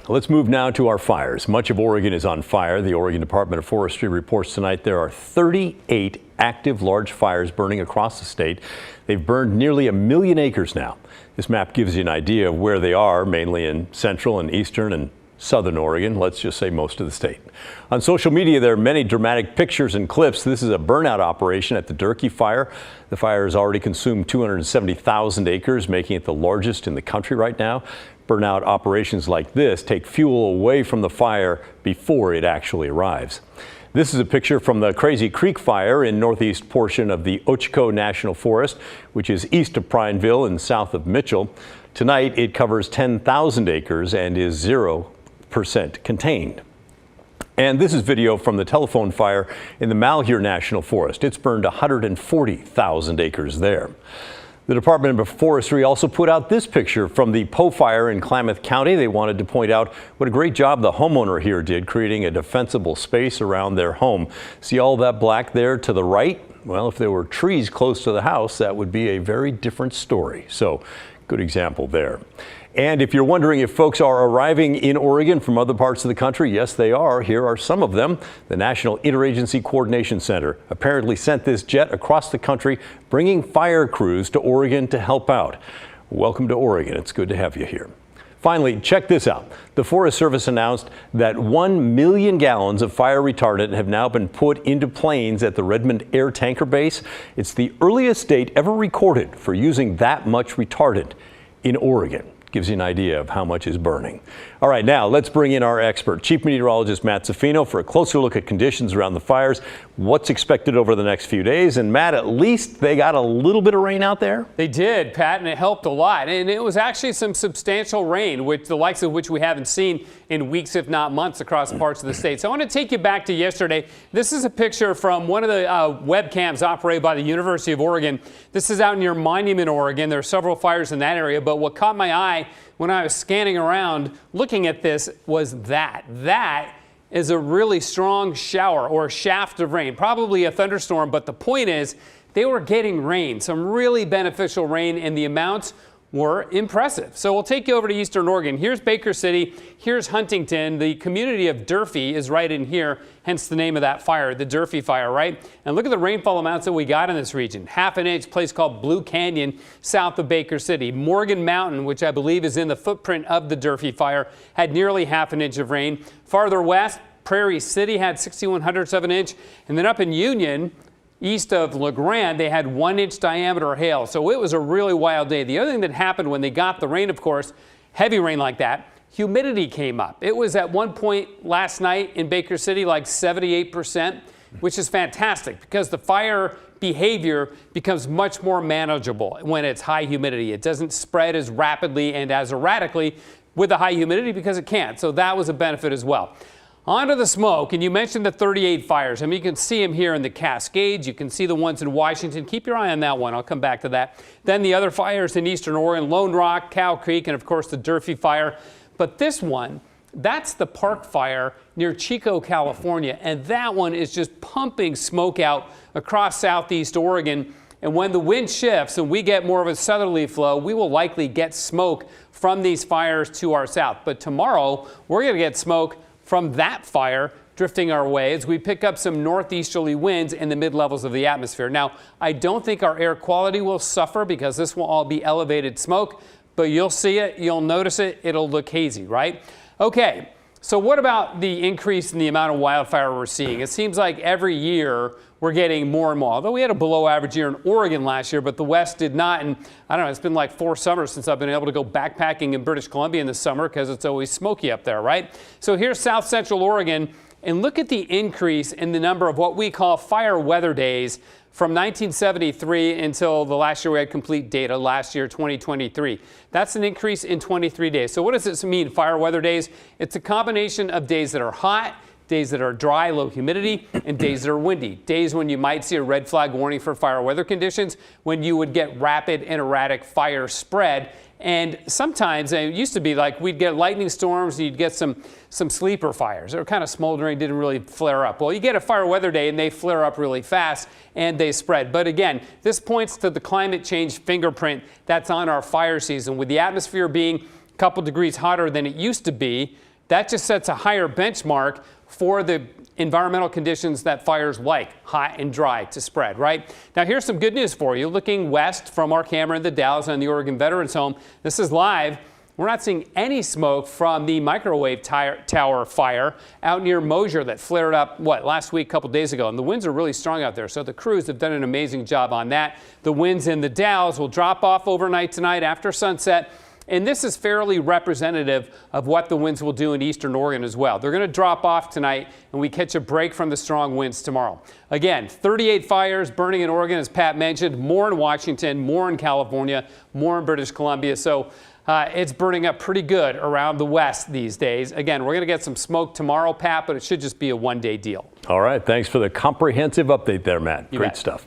Let's move now to our fires. Much of Oregon is on fire. The Oregon Department of Forestry reports tonight there are 38 active large fires burning across the state. They've burned nearly 1 million acres now. This map gives you an idea of where they are, mainly in central and eastern and southern Oregon, let's just say most of the state. On social media, there are many dramatic pictures and clips. This is a burnout operation at the Durkee fire. The fire has already consumed 270,000 acres, making it the largest in the country right now. Burnout operations like this take fuel away from the fire before it actually arrives. This is a picture from the Crazy Creek fire in northeast portion of the Ochiko National Forest, which is east of Prineville and south of Mitchell. Tonight, it covers 10,000 acres and is 0% contained. And this is video from the telephone fire in the Malheur National Forest. It's burned 140,000 acres there. The Department of Forestry also put out this picture from the Poe fire in Klamath County. They wanted to point out what a great job the homeowner here did creating a defensible space around their home. See all that black there to the right? Well, if there were trees close to the house, that would be a very different story. So, good example there. And if you're wondering if folks are arriving in Oregon from other parts of the country, yes, they are. Here are some of them. The National Interagency Coordination Center apparently sent this jet across the country, bringing fire crews to Oregon to help out. Welcome to Oregon. It's good to have you here. Finally, check this out. The Forest Service announced that 1 million gallons of fire retardant have now been put into planes at the Redmond Air Tanker Base. It's the earliest date ever recorded for using that much retardant in Oregon. Gives you an idea of how much is burning. All right, now let's bring in our expert, Chief Meteorologist Matt Zaffino, for a closer look at conditions around the fires, what's expected over the next few days. And Matt, at least they got a little bit of rain out there? They did, Pat, and it helped a lot. And it was actually some substantial rain, which the likes of which we haven't seen in weeks, if not months, across parts of the state. So I want to take you back to yesterday. This is a picture from one of the webcams operated by the University of Oregon. This is out near Monument, Oregon. There are several fires in that area, but what caught my eye when I was scanning around looking at this was that is a really strong shower or shaft of rain, probably a thunderstorm, but the point is they were getting rain, some really beneficial rain, and the amounts were impressive. So we'll take you over to Eastern Oregon. Here's Baker City, here's Huntington. The community of Durfee is right in here, hence the name of that fire, the Durfee fire, right? And look at the rainfall amounts that we got in this region. Half an inch, place called Blue Canyon, south of Baker City. Morgan Mountain, which I believe is in the footprint of the Durfee fire, had nearly half an inch of rain. Farther west, Prairie City had 0.61 of an inch. And then up in Union, east of La Grande, they had 1 inch diameter hail. So it was a really wild day. The other thing that happened when they got the rain, of course, heavy rain like that, humidity came up. It was at one point last night in Baker City like 78%, which is fantastic because the fire behavior becomes much more manageable when it's high humidity. It doesn't spread as rapidly and as erratically with the high humidity because it can't. So that was a benefit as well. On to the smoke, and you mentioned the 38 fires. I mean, you can see them here in the Cascades. You can see the ones in Washington. Keep your eye on that one. I'll come back to that. Then the other fires in Eastern Oregon, Lone Rock, Cow Creek, and of course the Durfee fire. But this one, that's the Park Fire near Chico, California, and that one is just pumping smoke out across southeast Oregon. And when the wind shifts and we get more of a southerly flow, we will likely get smoke from these fires to our south. But tomorrow, we're going to get smoke from that fire drifting our way as we pick up some northeasterly winds in the mid-levels of the atmosphere. Now, I don't think our air quality will suffer because this will all be elevated smoke, but you'll see it, you'll notice it, it'll look hazy, right? Okay, so what about the increase in the amount of wildfire we're seeing? It seems like every year we're getting more and more. Although we had a below average year in Oregon last year, but the West did not. And I don't know, it's been like 4 summers since I've been able to go backpacking in British Columbia in the summer because it's always smoky up there, right? So here's South Central Oregon, and look at the increase in the number of what we call fire weather days from 1973 until the last year we had complete data, last year, 2023. That's an increase in 23 days. So what does this mean, fire weather days? It's a combination of days that are hot, days that are dry, low humidity, and days that are windy. Days when you might see a red flag warning for fire weather conditions, when you would get rapid and erratic fire spread. And sometimes it used to be like we'd get lightning storms and you'd get some sleeper fires. They were kind of smoldering, didn't really flare up. Well, you get a fire weather day and they flare up really fast and they spread. But again, this points to the climate change fingerprint that's on our fire season. With the atmosphere being a couple degrees hotter than it used to be, that just sets a higher benchmark for the environmental conditions that fires like, hot and dry to spread, right? Now here's some good news for you. Looking west from our camera in the Dalles on the Oregon Veterans Home, this is live. We're not seeing any smoke from the microwave tower fire out near Mosier that flared up, last week, a couple days ago. And the winds are really strong out there, so the crews have done an amazing job on that. The winds in the Dalles will drop off overnight tonight after sunset. And this is fairly representative of what the winds will do in eastern Oregon as well. They're going to drop off tonight, and we catch a break from the strong winds tomorrow. Again, 38 fires burning in Oregon, as Pat mentioned, more in Washington, more in California, more in British Columbia. So it's burning up pretty good around the west these days. Again, we're going to get some smoke tomorrow, Pat, but it should just be a one-day deal. All right. Thanks for the comprehensive update there, Matt. You Great bet. stuff.